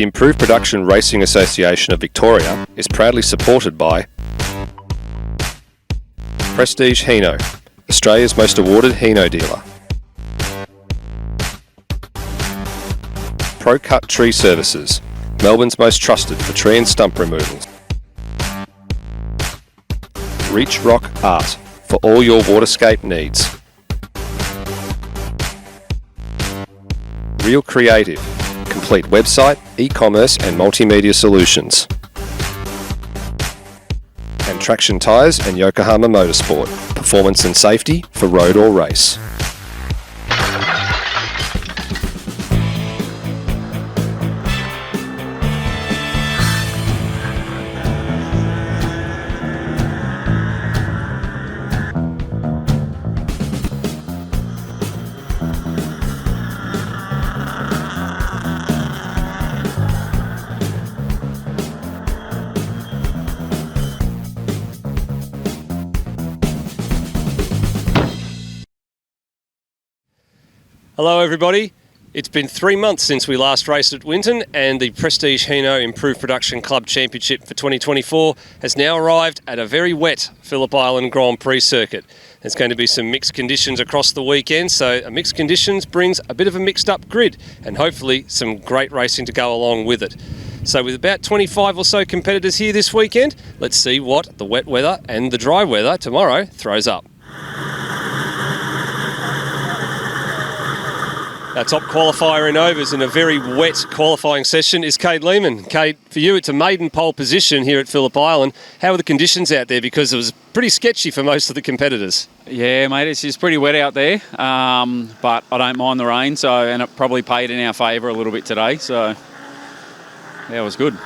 The Improved Production Racing Association of Victoria is proudly supported by Prestige Hino, Australia's most awarded Hino dealer. Pro Cut Tree Services, Melbourne's most trusted for tree and stump removals. Reach Rock Art, for all your waterscape needs. Real Creative, complete website, e-commerce and multimedia solutions. And Traction Tyres and Yokohama Motorsport, performance and safety for road or race. Hello everybody, it's been 3 months since we last raced at Winton, and the Prestige Hino Improved Production Club Championship for 2024 has now arrived at a very wet Phillip Island Grand Prix circuit. There's going to be some mixed conditions across the weekend, so mixed conditions brings a bit of a mixed up grid and hopefully some great racing to go along with it. So with about 25 or so competitors here this weekend, let's see what the wet weather and the dry weather tomorrow throws up. Our top qualifier in overs in a very wet qualifying session is Kate Lehman. Kate, for you it's a maiden pole position here at Phillip Island. How are the conditions out there? Because it was pretty sketchy for most of the competitors. Yeah, mate, it's just pretty wet out there, but I don't mind the rain, and it probably paid in our favour a little bit today, so yeah, it was good.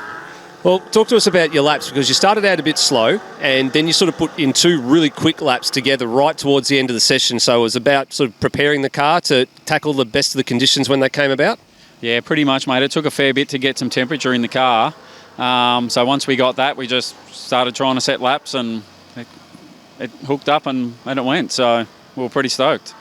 Well, talk to us about your laps, because you started out a bit slow and then you sort of put in 2 really quick laps together right towards the end of the session. So it was about sort of preparing the car to tackle the best of the conditions when they came about? Yeah, pretty much, mate. It took a fair bit to get some temperature in the car. So once we got that, we just started trying to set laps, and it hooked up and it went. So we were pretty stoked.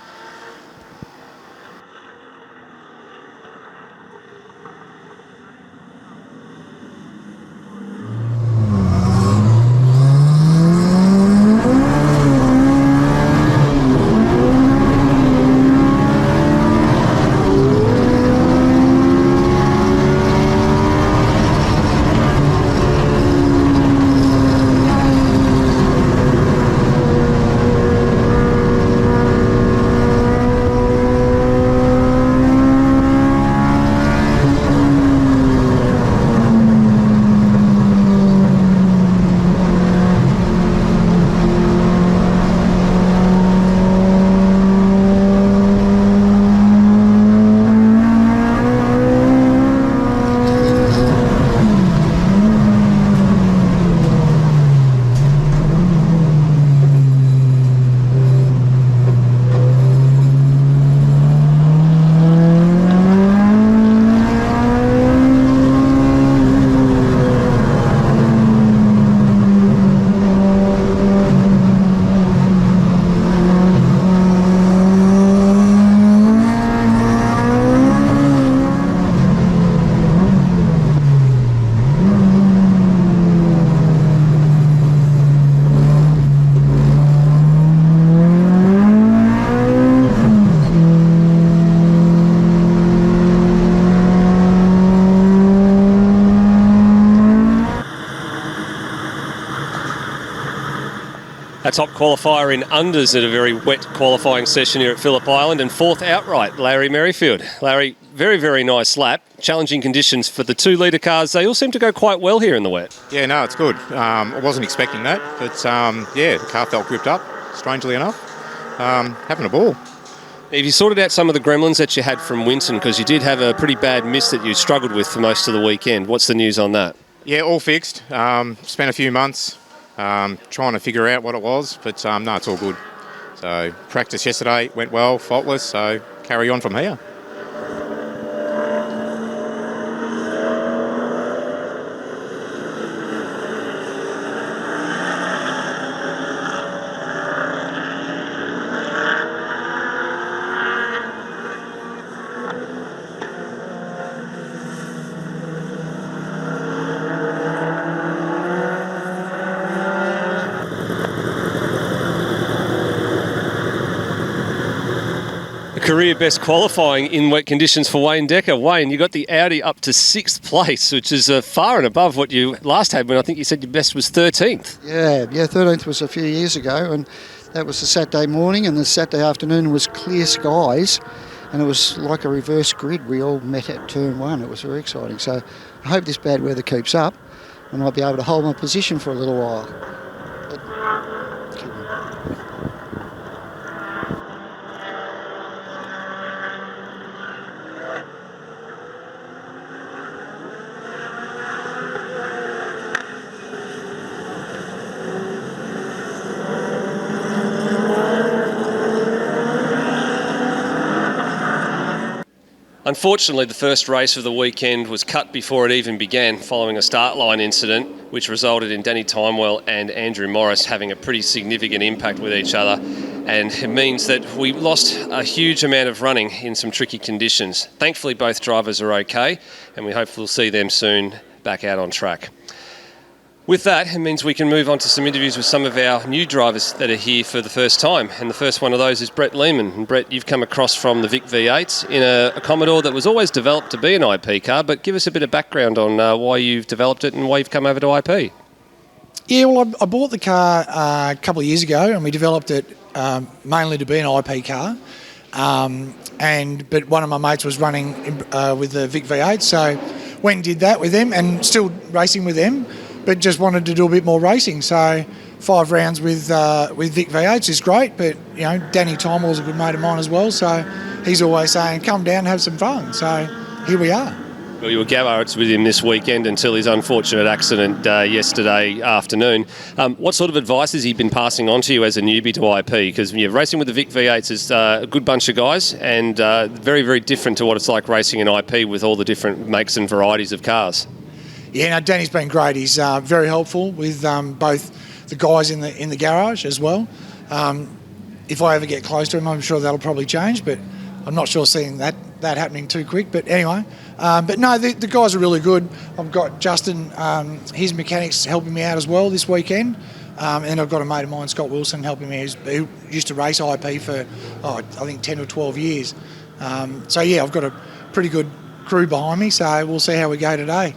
A top qualifier in unders at a very wet qualifying session here at Phillip Island, and 4th outright, Larry Merrifield. Larry, very, very nice lap. Challenging conditions for the 2-litre cars. They all seem to go quite well here in the wet. Yeah, no, it's good. I wasn't expecting that, but yeah, the car felt gripped up, strangely enough. Having a ball. Have you sorted out some of the gremlins that you had from Winton? Because you did have a pretty bad miss that you struggled with for most of the weekend. What's the news on that? Yeah, all fixed. Spent a few months trying to figure out what it was, but no, it's all good. So practice yesterday went well, faultless, so carry on from here. career best qualifying in wet conditions for Wayne Decker. Wayne, you got the Audi up to 6th place, which is far and above what you last had when I think you said your best was 13th. Yeah, 13th was a few years ago, and that was the Saturday morning, and the Saturday afternoon was clear skies, and it was like a reverse grid. We all met at turn 1. It was very exciting. So I hope this bad weather keeps up, and I'll be able to hold my position for a little while. Unfortunately, the first race of the weekend was cut before it even began following a start line incident, which resulted in Danny Timewell and Andrew Morris having a pretty significant impact with each other. And it means that we lost a huge amount of running in some tricky conditions. Thankfully, both drivers are okay, and we hope we'll see them soon back out on track. With that, it means we can move on to some interviews with some of our new drivers that are here for the first time. And the first one of those is Brett Lehman. And Brett, you've come across from the VIC V8s in a Commodore that was always developed to be an IP car, but give us a bit of background on why you've developed it and why you've come over to IP. Yeah, well, I bought the car a couple of years ago, and we developed it mainly to be an IP car. But one of my mates was running with the VIC V8, so went and did that with them, and still racing with them, but just wanted to do a bit more racing. So 5 rounds with VIC V8s is great, but you know, Danny Timewell's a good mate of mine as well, so he's always saying, come down and have some fun. So here we are. Well, you were Gavarts with him this weekend until his unfortunate accident yesterday afternoon. What sort of advice has he been passing on to you as a newbie to IP? Because you're racing with the VIC V8s is a good bunch of guys, and very, very different to what it's like racing in IP with all the different makes and varieties of cars. Yeah, no, Danny's been great. He's very helpful with both the guys in the garage as well. If I ever get close to him, I'm sure that'll probably change, but I'm not sure seeing that happening too quick. But anyway, but no, the guys are really good. I've got Justin, his mechanics helping me out as well this weekend. And I've got a mate of mine, Scott Wilson, helping me, who used to race IP for, I think 10 or 12 years. So yeah, I've got a pretty good crew behind me, so we'll see how we go today.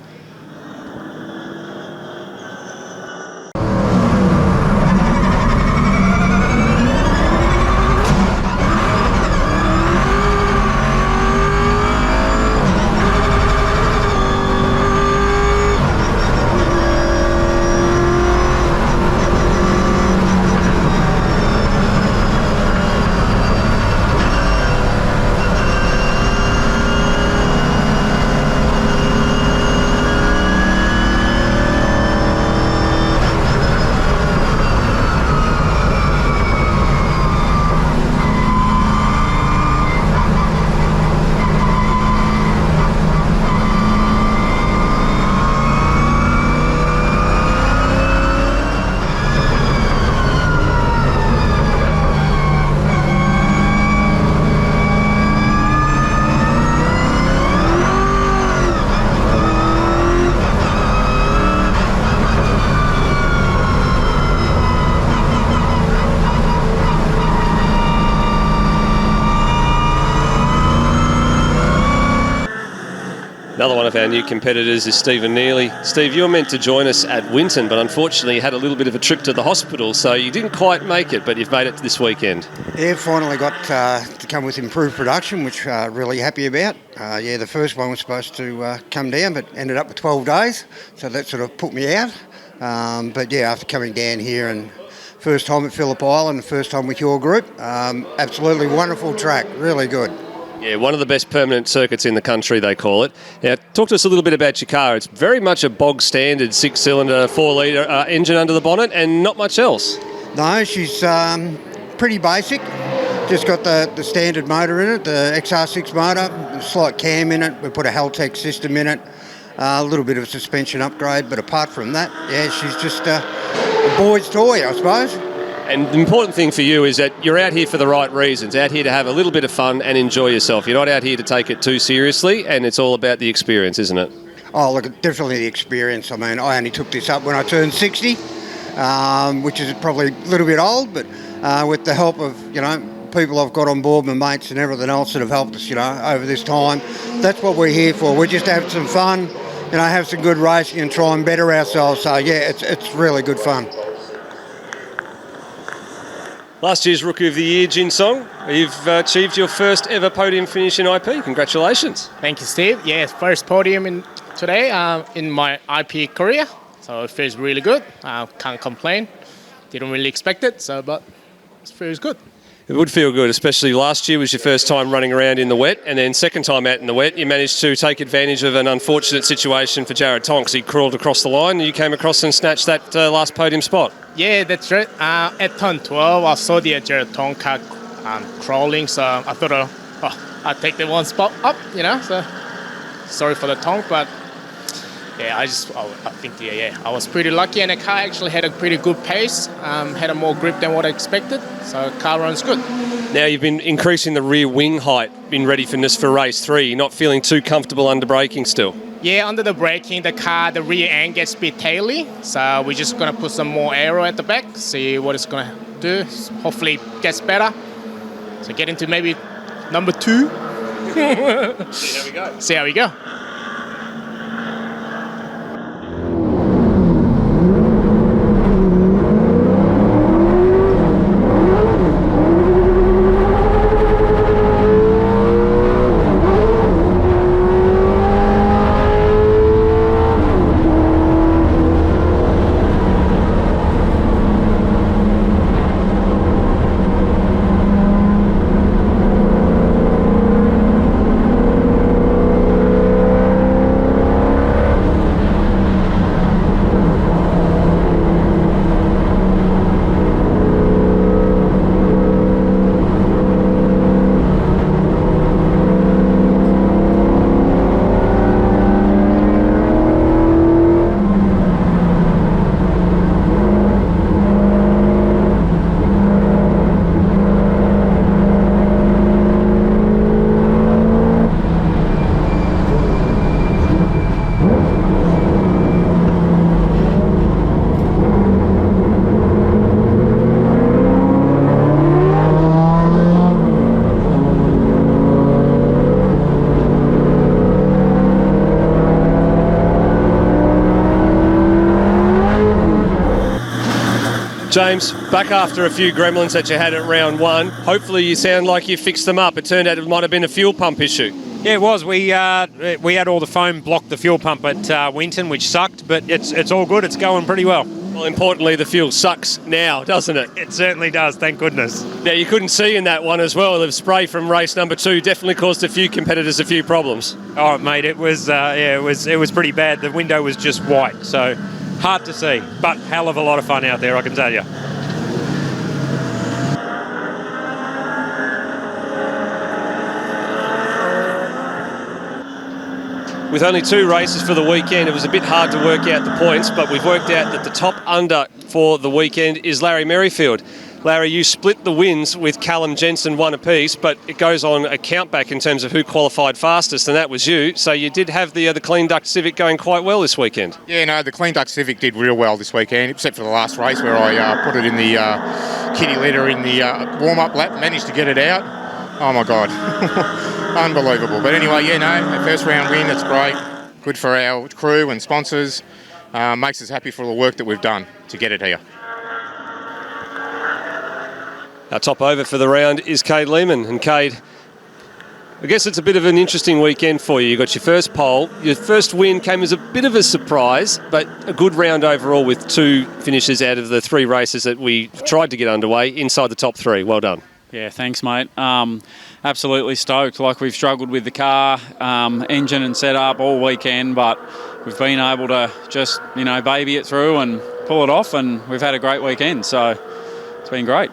Another one of our new competitors is Stephen Neely. Steve, you were meant to join us at Winton, but unfortunately you had a little bit of a trip to the hospital, so you didn't quite make it, but you've made it this weekend. Yeah, finally got to come with improved production, which really happy about. The first one was supposed to come down, but ended up with 12 days, so that sort of put me out. But yeah, after coming down here and first time at Phillip Island, first time with your group, absolutely wonderful track, really good. Yeah, one of the best permanent circuits in the country, they call it. Now, talk to us a little bit about your car. It's very much a bog standard 6-cylinder, 4-litre engine under the bonnet and not much else. No, she's pretty basic. Just got the standard motor in it, the XR6 motor, a slight cam in it. We put a Haltech system in it, a little bit of a suspension upgrade, but apart from that, yeah, she's just a boy's toy, I suppose. And the important thing for you is that you're out here for the right reasons, out here to have a little bit of fun and enjoy yourself. You're not out here to take it too seriously, and it's all about the experience, isn't it? Oh, look, definitely the experience. I mean, I only took this up when I turned 60, which is probably a little bit old, but with the help of, people I've got on board, my mates and everything else that have helped us, over this time. That's what we're here for. We're just having some fun, have some good racing and try and better ourselves. So, yeah, it's really good fun. Last year's Rookie of the Year, Jin Song. You've achieved your first ever podium finish in IP. Congratulations. Thank you, Steve. Yeah, first podium today in my IP career. So it feels really good. Can't complain. Didn't really expect it, but it feels good. It would feel good, especially last year was your first time running around in the wet, and then second time out in the wet, you managed to take advantage of an unfortunate situation for Jared Tonks. He crawled across the line, and you came across and snatched that last podium spot. Yeah, that's right. At turn 12, I saw the Jared Tonks car crawling, so I thought I'd take the one spot up, so sorry for the Tonk, but yeah, I think I was pretty lucky, and the car actually had a pretty good pace, had a more grip than what I expected, so car runs good. Now you've been increasing the rear wing height in readiness for race 3. You're not feeling too comfortable under braking still? Yeah, under the braking, the rear end gets a bit taily, so we're just going to put some more aero at the back, see what it's going to do. Hopefully it gets better. So get into maybe number 2. See how we go. James, back after a few gremlins that you had at round 1. Hopefully you sound like you fixed them up. It turned out it might have been a fuel pump issue. Yeah, it was. We had all the foam block the fuel pump at Winton, which sucked, but it's all good. It's going pretty well. Well, importantly, the fuel sucks now, doesn't it? It certainly does, thank goodness. Now, you couldn't see in that one as well. The spray from race number 2 definitely caused a few competitors a few problems. Oh, mate, it was pretty bad. The window was just white, so hard to see, but hell of a lot of fun out there, I can tell you. With only 2 races for the weekend, it was a bit hard to work out the points, but we've worked out that the top under for the weekend is Larry Merrifield. Larry, you split the wins with Callum Jensen 1 apiece, but it goes on a count back in terms of who qualified fastest, and that was you. So you did have the Clean Duck Civic going quite well this weekend. Yeah, no, the Clean Duck Civic did real well this weekend, except for the last race where I put it in the kitty litter in the warm-up lap, managed to get it out. Oh, my God. Unbelievable. But anyway, yeah, no, a first round win, that's great. Good for our crew and sponsors. Makes us happy for the work that we've done to get it here. Our top over for the round is Cade Lehman. And Cade, I guess it's a bit of an interesting weekend for you. You got your first pole. Your first win came as a bit of a surprise, but a good round overall with 2 finishes out of the 3 races that we tried to get underway inside the top 3. Well done. Yeah, thanks, mate. Absolutely stoked. Like, we've struggled with the car, engine and setup all weekend, but we've been able to just, baby it through and pull it off, and we've had a great weekend. So it's been great.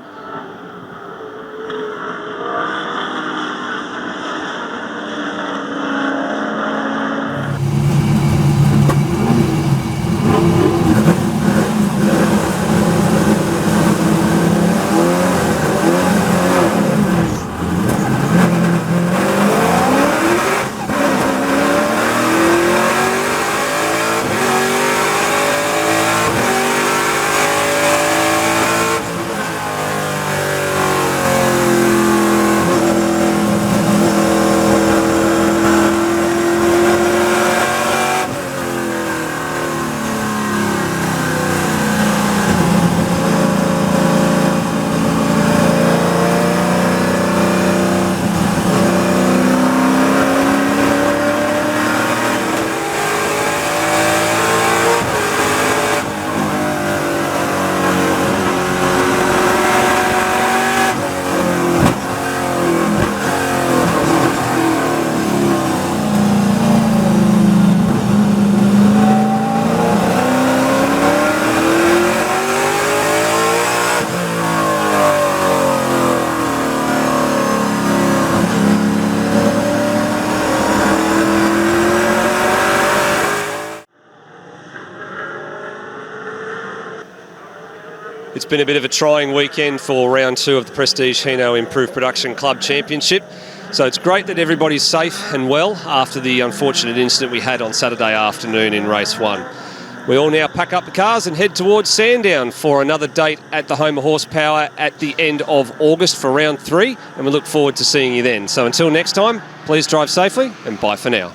It's been a bit of a trying weekend for round 2 of the Prestige Hino Improved Production Club Championship. So it's great that everybody's safe and well after the unfortunate incident we had on Saturday afternoon in race 1. We all now pack up the cars and head towards Sandown for another date at the Home of Horsepower at the end of August for round 3, and we look forward to seeing you then. So until next time, please drive safely and bye for now.